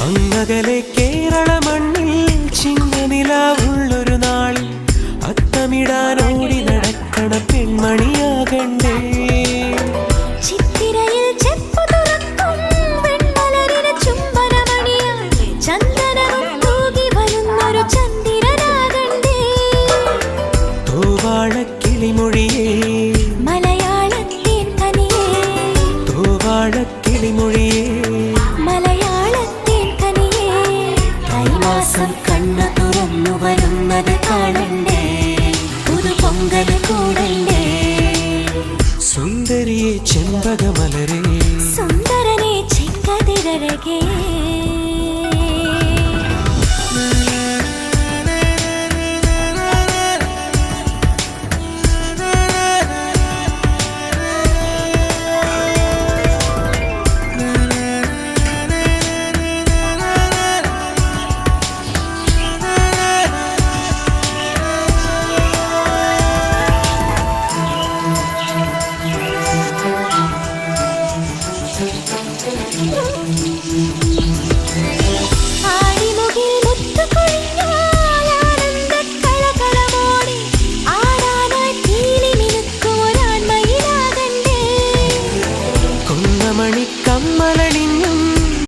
അങ്ങകലെ കേരള മണ്ണിൽ ചിങ്ങനിലാവുള്ളൊരു നാളിൽ അത്തമിടാനോടി നടക്കണ പെൺമണിയാകണ്ടേ. ചിത്തിരയിൽ ചെപ്പു തുറക്കും വെൺമലരിന് ചുംബനമണിയായി ചന്ദനവും തൂകി വരുന്നൊരു ചന്ദ്രനാകണ്ടേ. തൂവാഴക്കിളിമൊഴിയേ മലയാളത്തിൻ കനിയേ, തൂവാഴക്കിളിമൊഴിയേ മലയാളത്തിൻ കനിയേ. കൈമാസം കണ്ണു തുറന്നു വരുന്നത് കാണണ്ടേ, പുതുപൊങ്കൽ കൂടണ്ടേ. സുന്ദരിയെ ചെമ്പകമലരേ, സുന്ദരനെ ചെങ്കതിരഴകേ.